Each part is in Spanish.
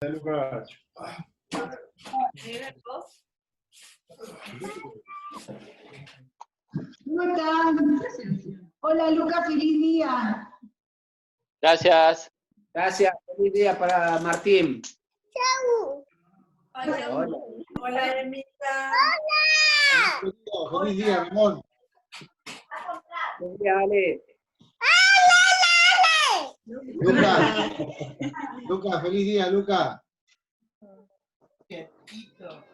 Lucas. Hola Lucas, feliz día. Gracias. Gracias, feliz día para Martín. Hola. Hola, Emita. Feliz día, Ramón. Feliz día, Ale. Lucas, feliz día, Lucas. Quietito.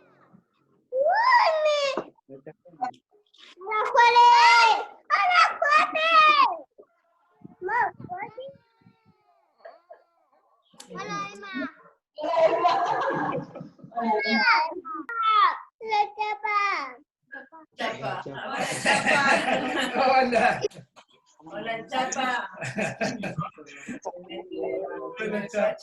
Hola, Emma. Chapa. Hola. Hola, Chapa. Hola, Chapa.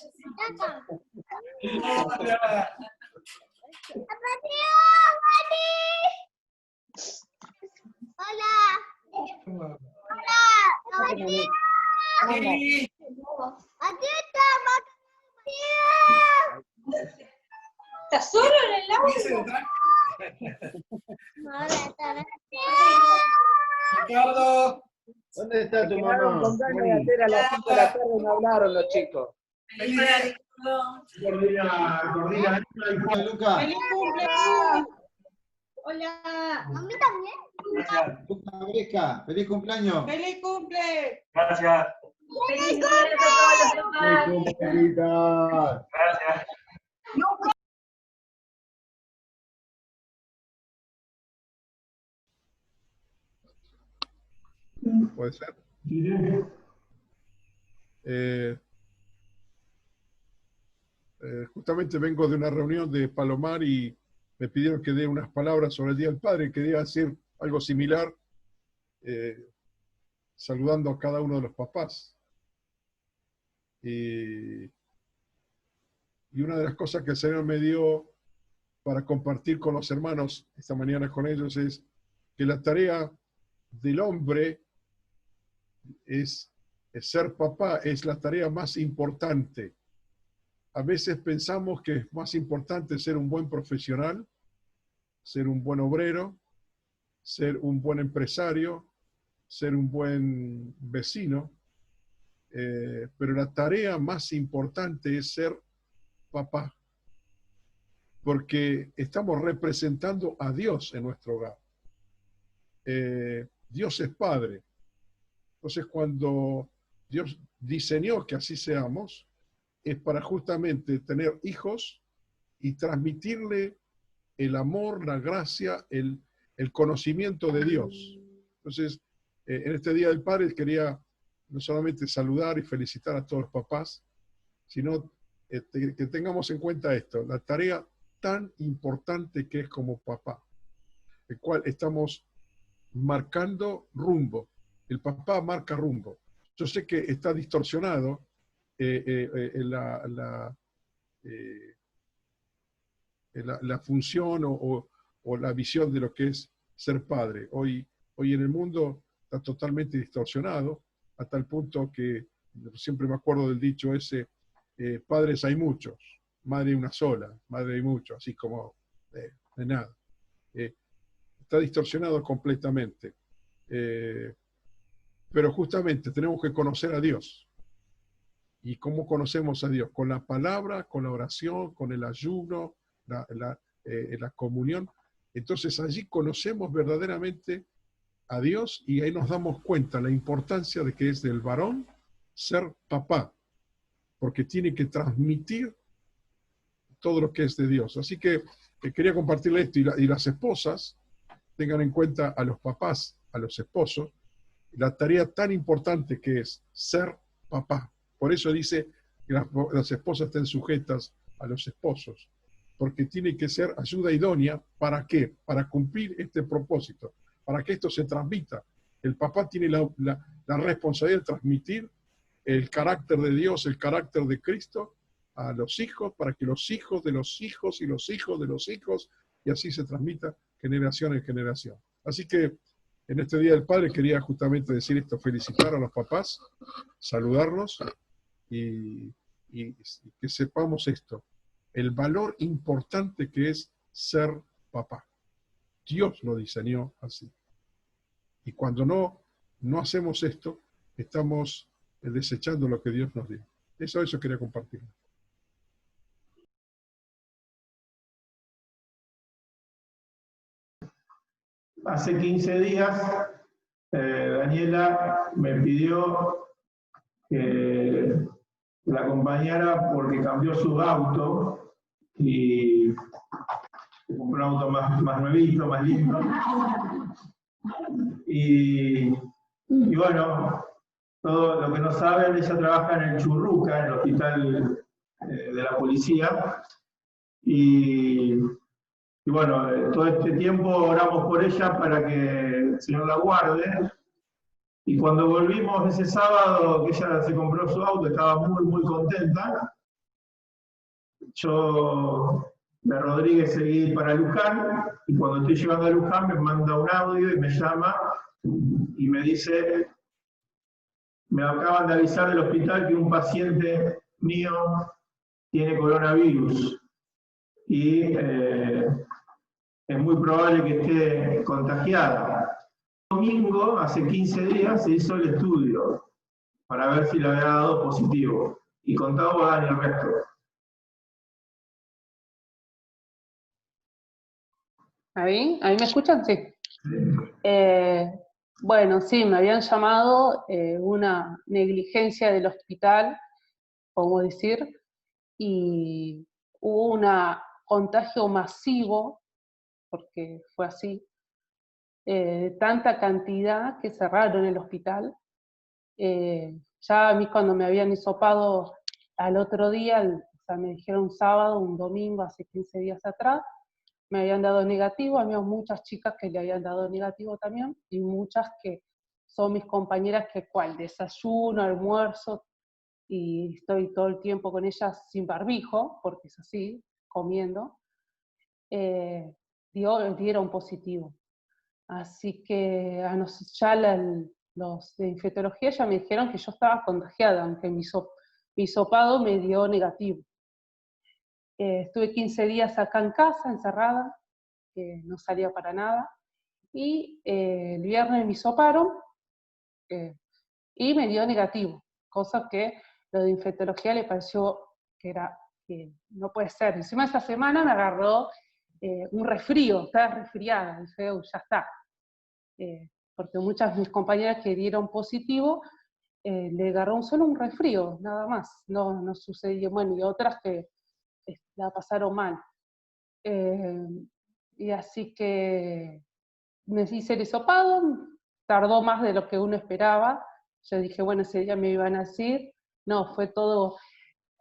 Hola. Sí. ¿Estás solo en el agua? Ricardo. ¿Dónde está tu Quedaron mamá? con ganas de hacer a las 5 de la tarde y no hablaron los chicos. Feliz día, Ricardo. Coordina, Lucas. ¡Feliz cumple! Hola. ¿A mí también? Lucas Bresca, feliz cumpleaños. ¡Feliz cumple! Gracias. Feliz día a todos los papás. Feliz cumpleaños. Gracias. Puede ser. Justamente vengo de una reunión de Palomar y me pidieron que dé unas palabras sobre el Día del Padre. Quería decir algo similar, saludando a cada uno de los papás. Y una de las cosas que el Señor me dio para compartir con los hermanos esta mañana con ellos es que la tarea del hombre es ser papá, es la tarea más importante. A veces pensamos que es más importante ser un buen profesional, ser un buen obrero, ser un buen empresario, ser un buen vecino, pero la tarea más importante es ser papá, porque estamos representando a Dios en nuestro hogar. Dios es Padre. Entonces, cuando Dios diseñó que así seamos, es para justamente tener hijos y transmitirle el amor, la gracia, el conocimiento de Dios. Entonces, en este Día del Padre quería no solamente saludar y felicitar a todos los papás, sino que tengamos en cuenta esto, la tarea tan importante que es como papá, el cual estamos marcando rumbo. El papá marca rumbo. Yo sé que está distorsionado la función o la visión de lo que es ser padre. Hoy en el mundo está totalmente distorsionado, a tal punto que siempre me acuerdo del dicho ese, padres hay muchos, madre una sola, madre hay muchos, así como de nada. Está distorsionado completamente. Pero justamente tenemos que conocer a Dios. ¿Y cómo conocemos a Dios? Con la palabra, con la oración, con el ayuno, la comunión. Entonces allí conocemos verdaderamente a Dios y ahí nos damos cuenta la importancia de que es del varón ser papá, porque tiene que transmitir todo lo que es de Dios. Así que quería compartirle esto y las esposas tengan en cuenta a los papás, a los esposos, la tarea tan importante que es ser papá. Por eso dice que las esposas estén sujetas a los esposos, porque tiene que ser ayuda idónea. ¿Para qué? Para cumplir este propósito, para que esto se transmita. El papá tiene la responsabilidad de transmitir el carácter de Dios, el carácter de Cristo a los hijos, para que los hijos de los hijos y los hijos de los hijos, y así se transmita generación en generación. Así que en este Día del Padre quería justamente decir esto, felicitar a los papás, saludarlos y que sepamos esto, el valor importante que es ser papá. Dios lo diseñó así. Y cuando no hacemos esto, estamos desechando lo que Dios nos dio. Eso quería compartir. Hace 15 días, Daniela me pidió que la acompañara porque cambió su auto y compró un auto más nuevito, más lindo. Y bueno, todo lo que no saben, ella trabaja en el Churruca, en el hospital de la policía. Y bueno, todo este tiempo oramos por ella para que el Señor la guarde. Y cuando volvimos ese sábado que ella se compró su auto, estaba muy, muy contenta. Yo de Rodríguez seguí para Luján, y cuando estoy llegando a Luján me manda un audio y me llama y me dice: me acaban de avisar del hospital que un paciente mío tiene coronavirus y es muy probable que esté contagiada. El domingo, hace 15 días, se hizo el estudio para ver si le había dado positivo. Y contaba Dani el resto. ¿Ahí me escuchan? Sí. Bueno, sí, me habían llamado una negligencia del hospital, podemos decir, y hubo un contagio masivo, porque fue así, tanta cantidad que cerraron el hospital. Ya a mí cuando me habían hisopado al otro día, o sea, me dijeron un sábado, un domingo, hace 15 días atrás, me habían dado negativo. Había muchas chicas que le habían dado negativo también, y muchas que son mis compañeras que desayuno, almuerzo, y estoy todo el tiempo con ellas sin barbijo, porque es así, comiendo, dieron positivo. Así que ya los de infectología ya me dijeron que yo estaba contagiada, aunque mi hisopado me dio negativo. Estuve 15 días acá en casa, encerrada, no salía para nada, y el viernes me hisoparon y me dio negativo, cosa que lo de infectología le pareció que no puede ser. Encima esa semana me agarró un resfrío, estaba resfriada, dije, ya está. Porque muchas de mis compañeras que dieron positivo, le agarró solo un resfrío, nada más, no sucedió, bueno, y otras que la pasaron mal. Y así que me hice el hisopado, tardó más de lo que uno esperaba. Yo dije, bueno, ese día me iban a decir, no, fue todo,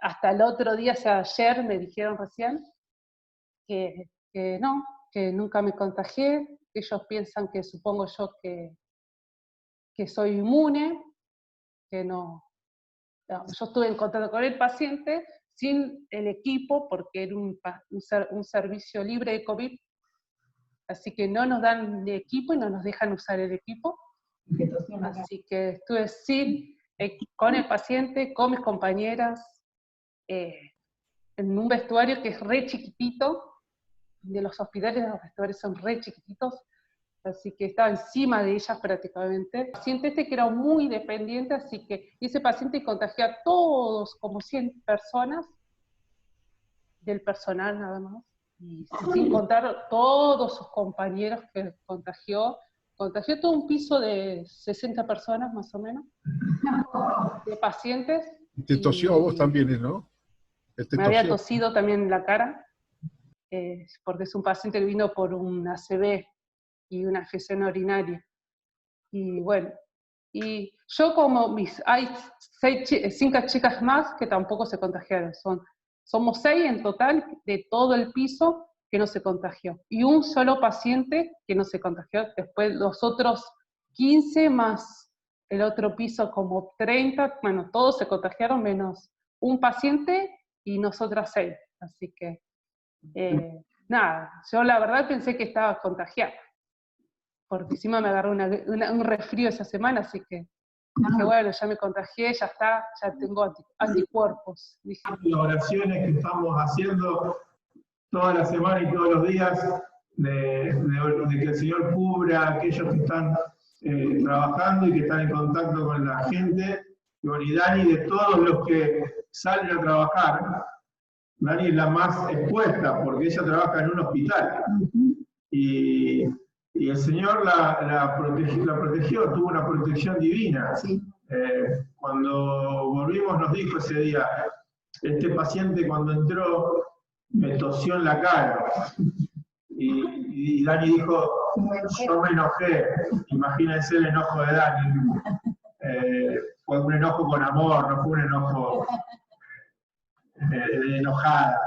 hasta el otro día, o sea, ayer me dijeron recién que no, que nunca me contagié. Ellos piensan que, supongo yo, que soy inmune, que no. Yo estuve en contacto con el paciente sin el equipo, porque era un servicio libre de COVID, así que no nos dan el equipo y no nos dejan usar el equipo. Así que estuve con el paciente, con mis compañeras, en un vestuario que es re chiquitito. De los hospitales, los vestuarios son re chiquititos, así que estaba encima de ellas prácticamente. El paciente que era muy dependiente, así que ese paciente contagió a todos, como 100 personas, del personal nada más, y sin contar todos sus compañeros que contagió todo un piso de 60 personas más o menos, de pacientes. Te tosió a vos también, ¿no? Me había tosido también en la cara, porque es un paciente que vino por un ACV y una infección urinaria. Y bueno, y yo como hay 5 chicas más que tampoco se contagiaron, somos 6 en total de todo el piso que no se contagió, y un solo paciente que no se contagió. Después los otros 15 más el otro piso como 30, bueno, todos se contagiaron menos un paciente y nosotras 6, así que nada, yo la verdad pensé que estaba contagiada, porque encima me agarró un resfrío esa semana, así que Dije, bueno, ya me contagié, ya está, ya tengo anticuerpos. Dije, Las oraciones que estamos haciendo toda la semana y todos los días, de que el Señor cubra a aquellos que están trabajando y que están en contacto con la gente. Y bueno, y Dani, de todos los que salen a trabajar, Dani es la más expuesta porque ella trabaja en un hospital. Y el Señor la protegió, tuvo una protección divina. Sí. Cuando volvimos nos dijo ese día, este paciente cuando entró me tosió en la cara. Y Dani dijo, yo me enojé. Imagínense el enojo de Dani. Fue un enojo con amor, no fue un enojo de enojada.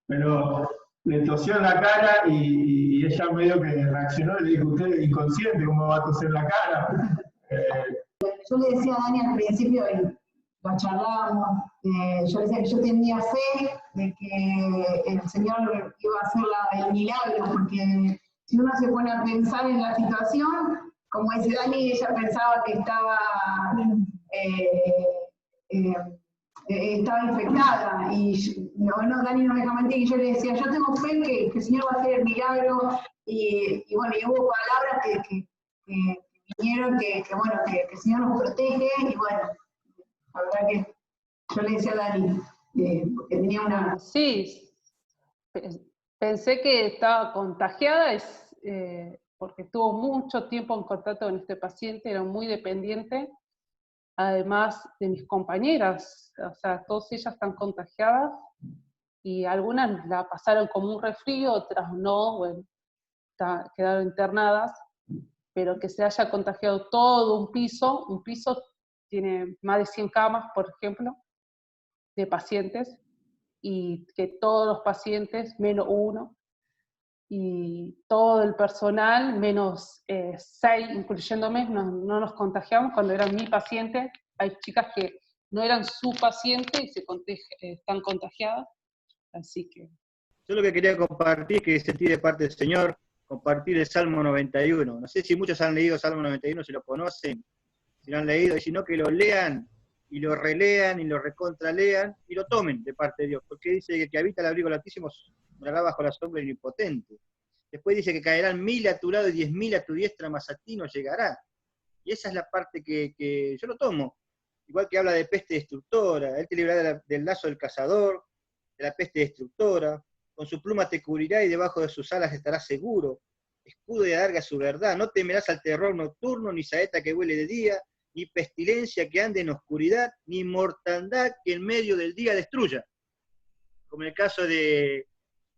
Pero le tosió en la cara y ella medio que reaccionó y le dijo, usted es inconsciente, ¿cómo va a toser en la cara? Yo le decía a Dani al principio, y lo charlábamos, yo le decía que yo tenía fe de que el Señor iba a hacer el milagro, porque si uno se pone a pensar en la situación, como dice Dani, ella pensaba que estaba infectada, y bueno, Dani no me deja mentir, y yo le decía, yo tengo fe que el Señor va a hacer el milagro, y bueno, y hubo palabras que vinieron, que el Señor nos protege, y bueno, la verdad que yo le decía a Dani, porque tenía una... sí, pensé que estaba contagiada, porque estuvo mucho tiempo en contacto con este paciente, era muy dependiente, además de mis compañeras, o sea, todas ellas están contagiadas, y algunas la pasaron como un resfrío, otras no, bueno, quedaron internadas, pero que se haya contagiado todo un piso tiene más de 100 camas, por ejemplo, de pacientes, y que todos los pacientes, menos uno, y todo el personal, menos 6, incluyéndome, no nos contagiamos cuando eran mi paciente. Hay chicas que no eran su paciente y están contagiadas, así que... Yo lo que quería compartir, que sentí de parte del Señor, compartir el Salmo 91. No sé si muchos han leído Salmo 91, si lo conocen, si lo han leído, y si no, que lo lean, y lo relean, y lo recontralean, y lo tomen de parte de Dios, porque dice que el que habita el abrigo del Altísimo morará bajo la sombra del Omnipotente. Después dice que caerán 1000 a tu lado y 10.000 a tu diestra, mas a ti no llegará. Y esa es la parte que yo lo tomo. Igual que habla de peste destructora, Él te librará del lazo del cazador, de la peste destructora, con su pluma te cubrirá y debajo de sus alas estarás seguro. Escudo y adarga su verdad, no temerás al terror nocturno, ni saeta que huele de día, ni pestilencia que ande en oscuridad, ni mortandad que en medio del día destruya. Como en el caso de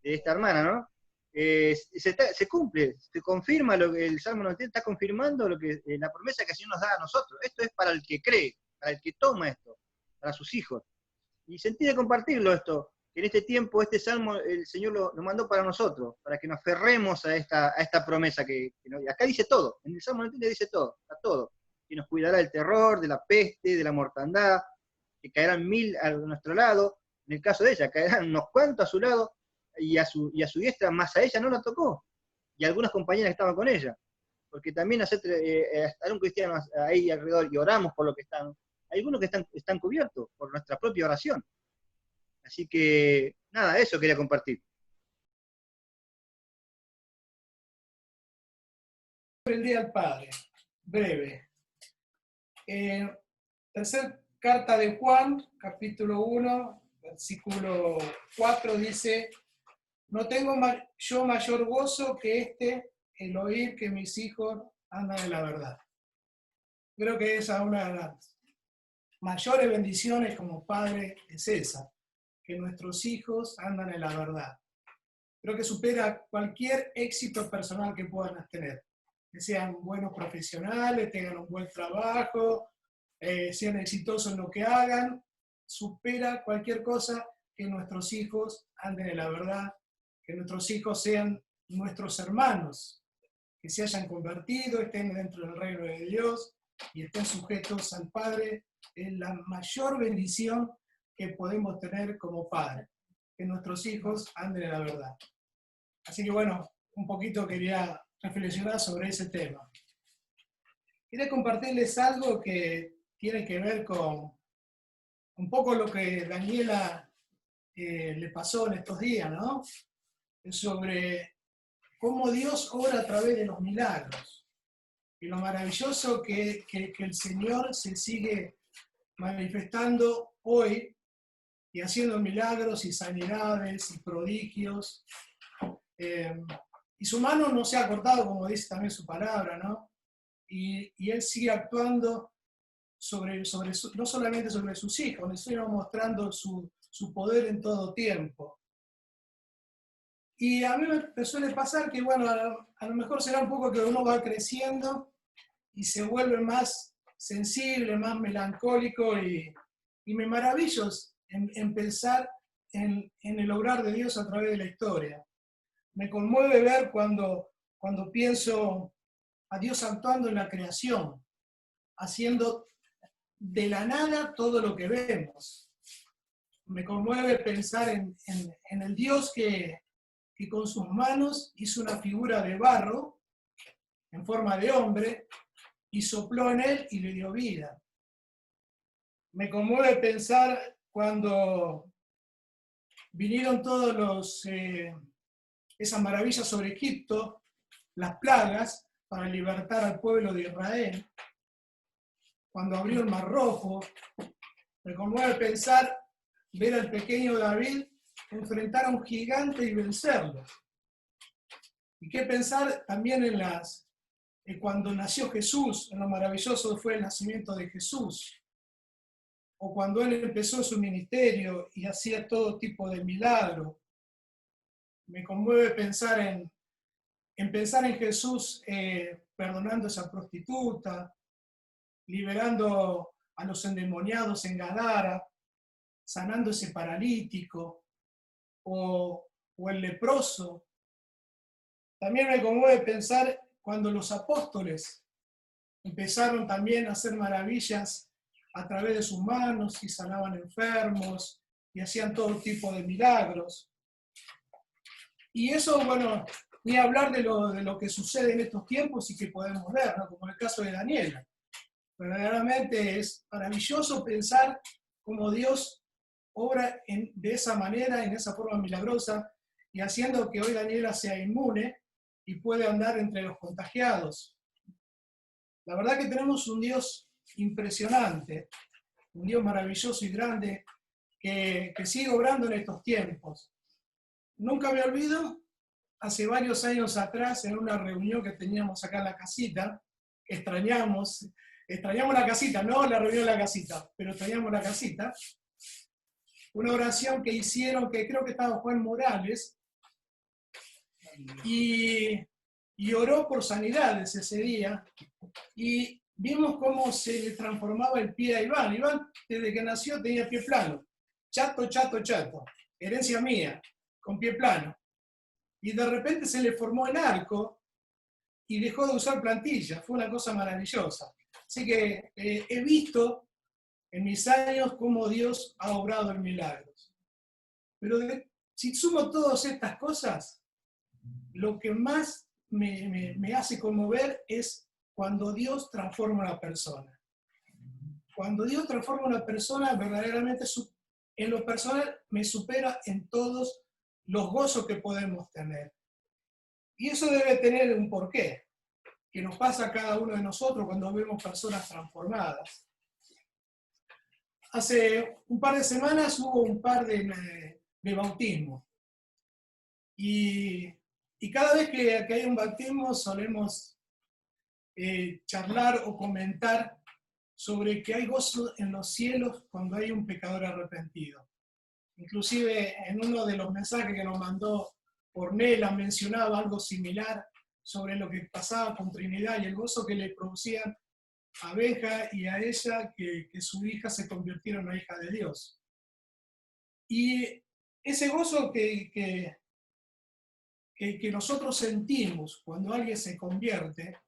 esta hermana, ¿no? Se cumple, se confirma lo que el Salmo 91 está confirmando, la promesa que el Señor nos da a nosotros. Esto es para el que cree, para el que toma esto, para sus hijos. Y sentí de compartirlo esto, que en este tiempo este Salmo el Señor lo mandó para nosotros, para que nos aferremos a esta promesa acá dice todo, en el Salmo 91 dice todo, está todo. Que nos cuidará del terror, de la peste, de la mortandad, que caerán 1000 a nuestro lado, en el caso de ella, caerán unos cuantos a su lado, y a su diestra, más a ella no la tocó, y algunas compañeras que estaban con ella, porque también hay un cristiano ahí alrededor, y oramos por lo que están, hay algunos que están cubiertos por nuestra propia oración. Así que, nada, eso quería compartir. El día al Padre, breve. Tercer carta de Juan, capítulo 1, versículo 4, dice: no tengo yo mayor gozo que el oír que mis hijos andan en la verdad. Creo que esa es una de las mayores bendiciones como padre, es esa, que nuestros hijos andan en la verdad. Creo que supera cualquier éxito personal que puedan tener, que sean buenos profesionales, tengan un buen trabajo, sean exitosos en lo que hagan, supera cualquier cosa que nuestros hijos anden en la verdad, que nuestros hijos sean nuestros hermanos, que se hayan convertido, estén dentro del reino de Dios y estén sujetos al Padre. Es la mayor bendición que podemos tener como padre, que nuestros hijos anden en la verdad. Así que bueno, un poquito quería reflexionar sobre ese tema. quería compartirles algo que tiene que ver con un poco lo que Daniela le pasó en estos días, ¿no? Sobre cómo Dios obra a través de los milagros. Y lo maravilloso que el Señor se sigue manifestando hoy y haciendo milagros y sanidades y prodigios. Y su mano no se ha cortado, como dice también su palabra, ¿no? Y Él sigue actuando no solamente sobre sus hijos, sino mostrando su poder en todo tiempo. Y a mí me suele pasar que, bueno, a lo mejor será un poco que uno va creciendo y se vuelve más sensible, más melancólico, y me maravillo en pensar en el obrar de Dios a través de la historia. Me conmueve ver cuando pienso a Dios actuando en la creación, haciendo de la nada todo lo que vemos. Me conmueve pensar en el Dios que con sus manos hizo una figura de barro en forma de hombre y sopló en él y le dio vida. Me conmueve pensar cuando vinieron todos esas maravillas sobre Egipto, las plagas, para libertar al pueblo de Israel. Cuando abrió el Mar Rojo, me conmueve pensar ver al pequeño David enfrentar a un gigante y vencerlo. Y qué pensar también en cuando nació Jesús, en lo maravilloso fue el nacimiento de Jesús. O cuando Él empezó su ministerio y hacía todo tipo de milagros. Me conmueve pensar en Jesús perdonando a esa prostituta, liberando a los endemoniados en Gadara, sanando ese paralítico, o el leproso. También me conmueve pensar cuando los apóstoles empezaron también a hacer maravillas a través de sus manos y sanaban enfermos y hacían todo tipo de milagros. Y eso, bueno, ni hablar de lo que sucede en estos tiempos y que podemos ver, ¿no? Como en el caso de Daniela. Verdaderamente es maravilloso pensar cómo Dios obra de esa manera, en esa forma milagrosa, y haciendo que hoy Daniela sea inmune y puede andar entre los contagiados. La verdad que tenemos un Dios impresionante, un Dios maravilloso y grande que sigue obrando en estos tiempos. Nunca me olvido, hace varios años atrás, en una reunión que teníamos acá en la casita, extrañamos la casita, no la reunión en la casita, pero extrañamos la casita, una oración que hicieron, que creo que estaba Juan Morales, y oró por sanidades ese día, y vimos cómo se le transformaba el pie a Iván. Iván, desde que nació, tenía pie plano, chato, herencia mía, con pie plano. Y de repente se le formó el arco y dejó de usar plantilla. Fue una cosa maravillosa. Así que he visto en mis años cómo Dios ha obrado en milagros. Pero si sumo todas estas cosas, lo que más me hace conmover es cuando Dios transforma a una persona. Cuando Dios transforma a una persona, verdaderamente en lo personal me supera en todos los gozos que podemos tener. Y eso debe tener un porqué, que nos pasa a cada uno de nosotros cuando vemos personas transformadas. Hace un par de semanas hubo un par de bautismos. Y cada vez que hay un bautismo solemos charlar o comentar sobre que hay gozo en los cielos cuando hay un pecador arrepentido. Inclusive en uno de los mensajes que nos mandó Ornella mencionaba algo similar sobre lo que pasaba con Trinidad y el gozo que le producían a Benja y a ella que su hija se convirtiera en una hija de Dios. Y ese gozo que nosotros sentimos cuando alguien se convierte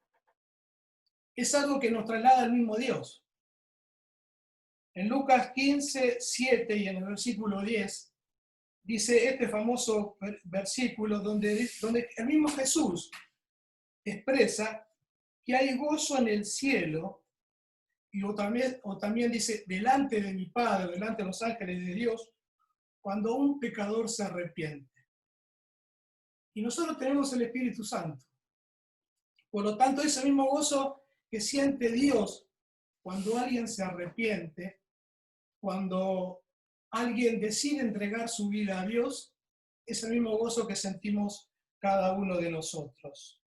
es algo que nos traslada al mismo Dios. En Lucas 15, 7 y en el versículo 10, dice este famoso versículo donde el mismo Jesús expresa que hay gozo en el cielo, y o también dice, delante de mi Padre, delante de los ángeles de Dios, cuando un pecador se arrepiente. Y nosotros tenemos el Espíritu Santo. Por lo tanto, ese mismo gozo que siente Dios cuando alguien se arrepiente, cuando alguien decide entregar su vida a Dios, es el mismo gozo que sentimos cada uno de nosotros.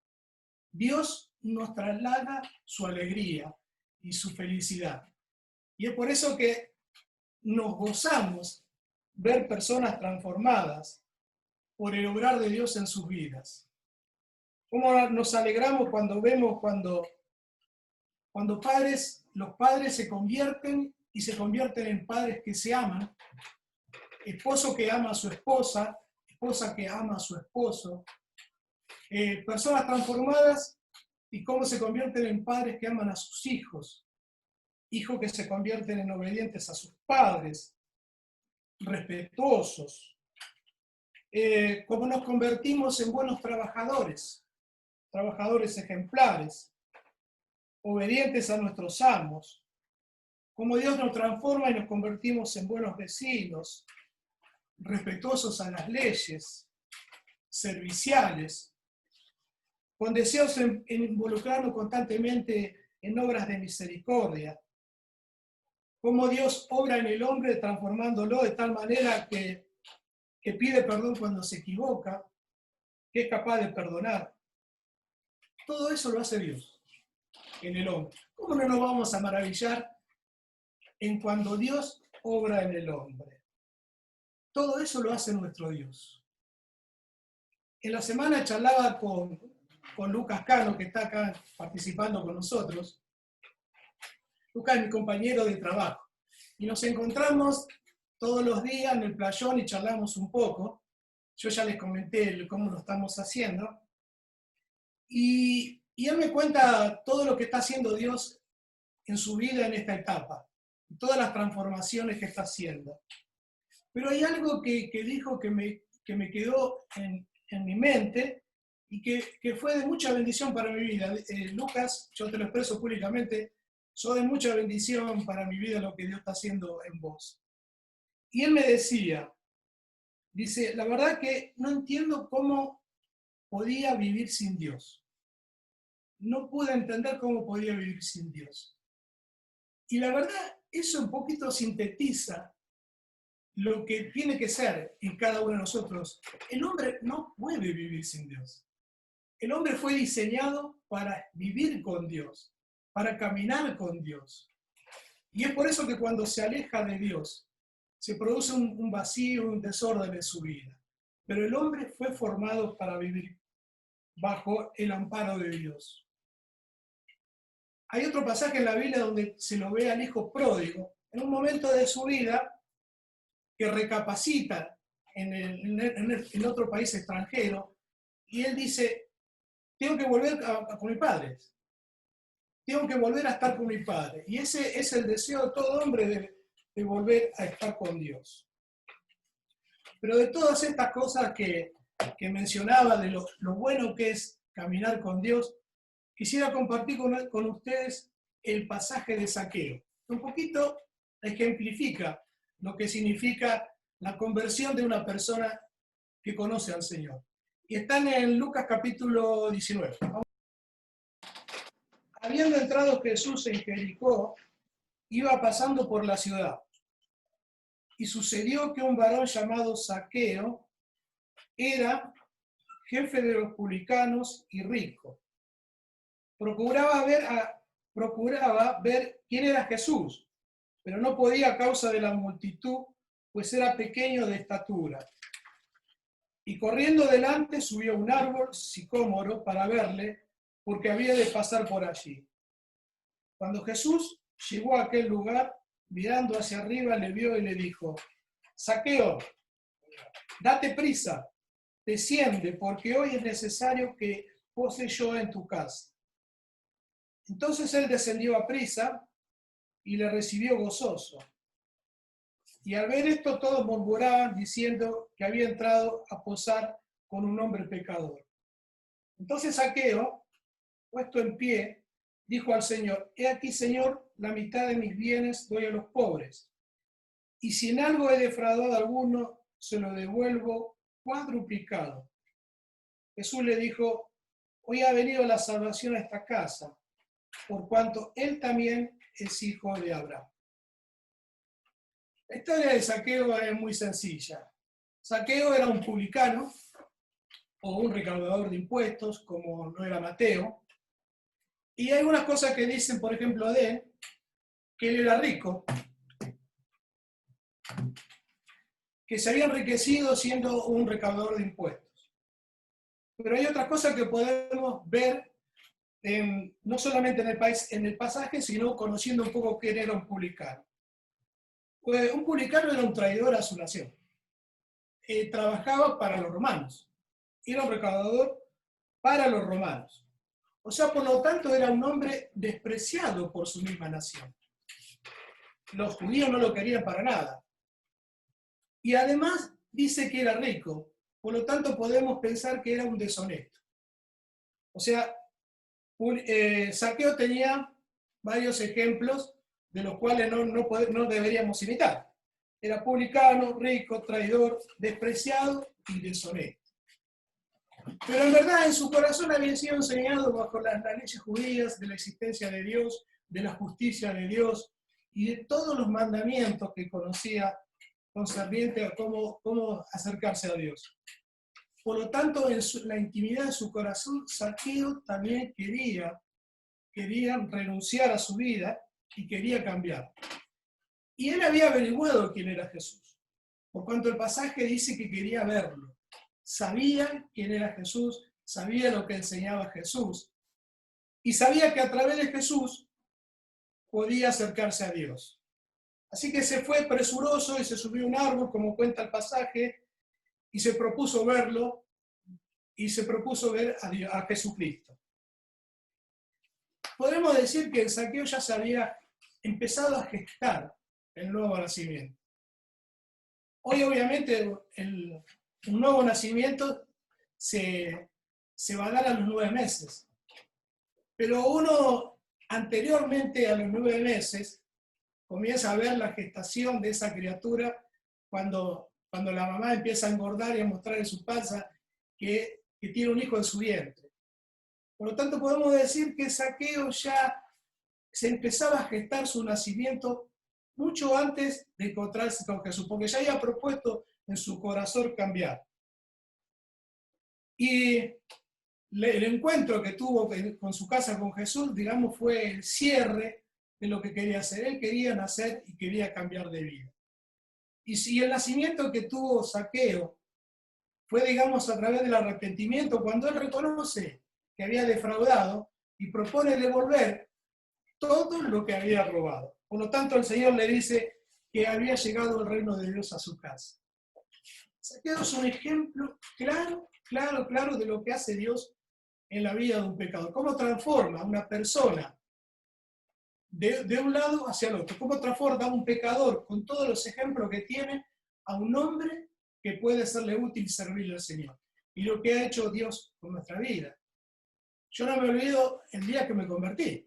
Dios nos traslada su alegría y su felicidad. Y es por eso que nos gozamos ver personas transformadas por el obrar de Dios en sus vidas. ¿Cómo nos alegramos cuando vemos cuando los padres se convierten y se convierten en padres que se aman, esposo que ama a su esposa, esposa que ama a su esposo, personas transformadas y cómo se convierten en padres que aman a sus hijos, hijos que se convierten en obedientes a sus padres, respetuosos, cómo nos convertimos en buenos trabajadores, trabajadores ejemplares, obedientes a nuestros amos, cómo Dios nos transforma y nos convertimos en buenos vecinos, respetuosos a las leyes, serviciales, con deseos en involucrarnos constantemente en obras de misericordia, cómo Dios obra en el hombre transformándolo de tal manera que pide perdón cuando se equivoca, que es capaz de perdonar. Todo eso lo hace Dios en el hombre. ¿Cómo no nos vamos a maravillar en cuando Dios obra en el hombre? Todo eso lo hace nuestro Dios. En la semana charlaba con Lucas Cano, que está acá participando con nosotros. Lucas es mi compañero de trabajo. Y nos encontramos todos los días en el playón y charlamos un poco. Yo ya les comenté cómo lo estamos haciendo. Y él me cuenta todo lo que está haciendo Dios en su vida en esta etapa. Todas las transformaciones que está haciendo. Pero hay algo que dijo que me quedó en mi mente y que fue de mucha bendición para mi vida. Lucas, yo te lo expreso públicamente, sos de mucha bendición para mi vida lo que Dios está haciendo en vos. Y él me decía, dice, la verdad que no entiendo cómo podía vivir sin Dios. No pude entender cómo podía vivir sin Dios. Y la verdad, eso un poquito sintetiza lo que tiene que ser en cada uno de nosotros. El hombre no puede vivir sin Dios. El hombre fue diseñado para vivir con Dios, para caminar con Dios. Y es por eso que cuando se aleja de Dios, se produce un vacío, un desorden en su vida. Pero el hombre fue formado para vivir bajo el amparo de Dios. Hay otro pasaje en la Biblia donde se lo ve al hijo pródigo, en un momento de su vida que recapacita en otro país extranjero, y él dice, tengo que volver con mis padres, tengo que volver a estar con mi padre. Y ese es el deseo de todo hombre de volver a estar con Dios. Pero de todas estas cosas que mencionaba, de lo bueno que es caminar con Dios, quisiera compartir con ustedes el pasaje de Zaqueo. Un poquito ejemplifica lo que significa la conversión de una persona que conoce al Señor. Y están en Lucas capítulo 19. Habiendo entrado Jesús en Jericó, iba pasando por la ciudad. Y sucedió que un varón llamado Zaqueo era jefe de los publicanos y rico. Procuraba ver quién era Jesús, pero no podía a causa de la multitud, pues era pequeño de estatura. Y corriendo delante subió a un árbol sicómoro para verle, porque había de pasar por allí. Cuando Jesús llegó a aquel lugar, mirando hacia arriba, le vio y le dijo, Zaqueo, date prisa, desciende, porque hoy es necesario que pose yo en tu casa. Entonces él descendió a prisa y le recibió gozoso. Y al ver esto todos murmuraban diciendo que había entrado a posar con un hombre pecador. Entonces Zaqueo, puesto en pie, dijo al Señor: he aquí, Señor, la mitad de mis bienes doy a los pobres, y si en algo he defraudado a alguno, se lo devuelvo cuadruplicado. Jesús le dijo: hoy ha venido la salvación a esta casa, por cuanto él también es hijo de Abraham. La historia de Zaqueo es muy sencilla. Zaqueo era un publicano o un recaudador de impuestos, como no era Mateo. Y hay algunas cosas que dicen, por ejemplo, de él, que él era rico, que se había enriquecido siendo un recaudador de impuestos. Pero hay otras cosas que podemos ver no solamente en el pasaje, sino conociendo un poco quién era un publicano. Pues un publicano era un traidor a su nación. Trabajaba para los romanos. Era un recaudador para los romanos. O sea, por lo tanto, era un hombre despreciado por su misma nación. Los judíos no lo querían para nada. Y además dice que era rico. Por lo tanto, podemos pensar que era un deshonesto. O sea, Zaqueo tenía varios ejemplos de los cuales no deberíamos imitar. Era publicano, rico, traidor, despreciado y deshonesto. Pero en verdad en su corazón había sido enseñado bajo las leyes judías de la existencia de Dios, de la justicia de Dios y de todos los mandamientos que conocía concerniente a cómo acercarse a Dios. Por lo tanto, en la intimidad de su corazón, Zaqueo también quería renunciar a su vida y quería cambiar. Y él había averiguado quién era Jesús, por cuanto el pasaje dice que quería verlo. Sabía quién era Jesús, sabía lo que enseñaba Jesús, y sabía que a través de Jesús podía acercarse a Dios. Así que se fue presuroso y se subió a un árbol, como cuenta el pasaje, y se propuso verlo, y se propuso ver a Jesucristo. Podemos decir que en Zaqueo ya se había empezado a gestar el nuevo nacimiento. Hoy, obviamente, un nuevo nacimiento se va a dar a los 9 meses. Pero uno, anteriormente a los 9 meses, comienza a ver la gestación de esa criatura cuando la mamá empieza a engordar y a mostrar en su panza que tiene un hijo en su vientre. Por lo tanto, podemos decir que Zaqueo ya se empezaba a gestar su nacimiento mucho antes de encontrarse con Jesús, porque ya había propuesto en su corazón cambiar. Y el encuentro que tuvo con su casa con Jesús, digamos, fue el cierre de lo que quería hacer. Él quería nacer y quería cambiar de vida. Y si el nacimiento que tuvo Zaqueo fue, digamos, a través del arrepentimiento, cuando él reconoce que había defraudado y propone devolver todo lo que había robado. Por lo tanto, el Señor le dice que había llegado el reino de Dios a su casa. Zaqueo es un ejemplo claro de lo que hace Dios en la vida de un pecador. Cómo transforma a una persona de un lado hacia el otro. Cómo transforma a un pecador, con todos los ejemplos que tiene, a un hombre que puede serle útil y servirle al Señor. Y lo que ha hecho Dios con nuestra vida. Yo no me olvido el día que me convertí.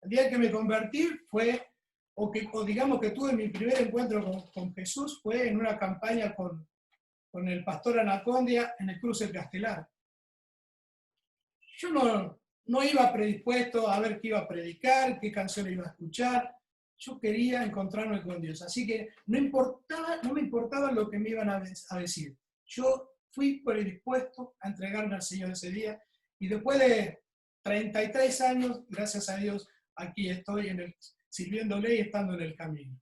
El día que me convertí fue, o digamos que tuve mi primer encuentro con Jesús, fue en una campaña con el pastor Anacondia en el Cruce del Castelar. Yo no iba predispuesto a ver qué iba a predicar, qué canción iba a escuchar. Yo quería encontrarme con Dios. Así que no me importaba lo que me iban a decir. Yo fui predispuesto a entregarme al Señor ese día. Y después de 33 años, gracias a Dios, aquí estoy sirviéndole y estando en el camino.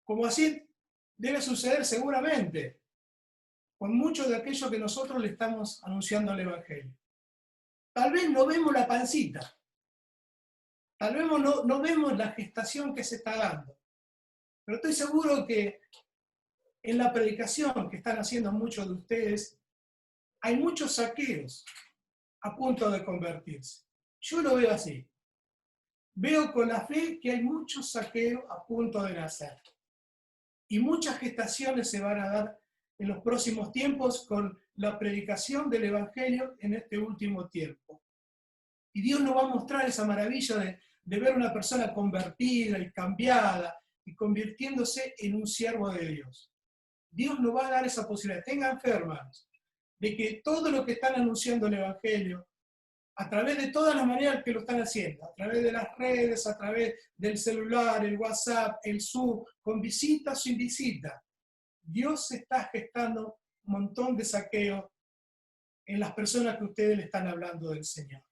Como así debe suceder seguramente con muchos de aquellos que nosotros le estamos anunciando al Evangelio. Tal vez no vemos la pancita, tal vez no vemos la gestación que se está dando, pero estoy seguro que en la predicación que están haciendo muchos de ustedes, hay muchos Zaqueos a punto de convertirse. Yo lo veo así. Veo con la fe que hay muchos Zaqueos a punto de nacer. Y muchas gestaciones se van a dar en los próximos tiempos con la predicación del Evangelio en este último tiempo. Y Dios nos va a mostrar esa maravilla de ver una persona convertida y cambiada y convirtiéndose en un siervo de Dios. Dios nos va a dar esa posibilidad. Tengan fe, hermanos, de que todo lo que están anunciando el Evangelio, a través de todas las maneras que lo están haciendo, a través de las redes, a través del celular, el WhatsApp, el Zoom, con visita o sin visita, Dios está gestando un montón de saqueo en las personas que ustedes le están hablando del Señor.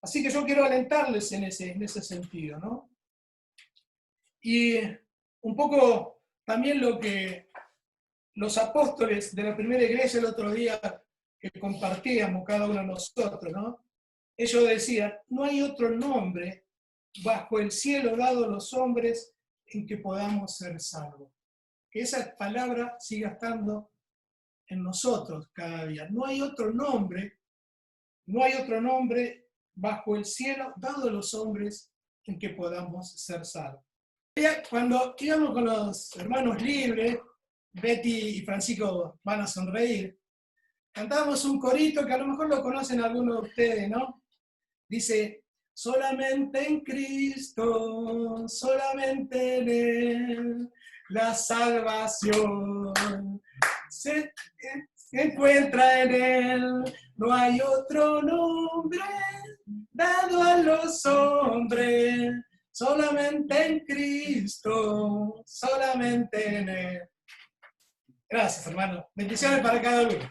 Así que yo quiero alentarles en ese sentido, ¿no? Y un poco también lo que los apóstoles de la primera iglesia el otro día que compartíamos cada uno de nosotros, ¿no? Ellos decían, no hay otro nombre bajo el cielo dado a los hombres en que podamos ser salvos. Que esa palabra siga estando en nosotros cada día. No hay otro nombre bajo el cielo dado a los hombres en que podamos ser salvos. Cuando íbamos con los hermanos libres, Betty y Francisco van a sonreír, cantábamos un corito que a lo mejor lo conocen algunos de ustedes, ¿no? Dice, solamente en Cristo, solamente en Él, la salvación se encuentra en Él. No hay otro nombre dado a los hombres, solamente en Cristo, solamente en Él. Gracias, hermano. Bendiciones para cada uno.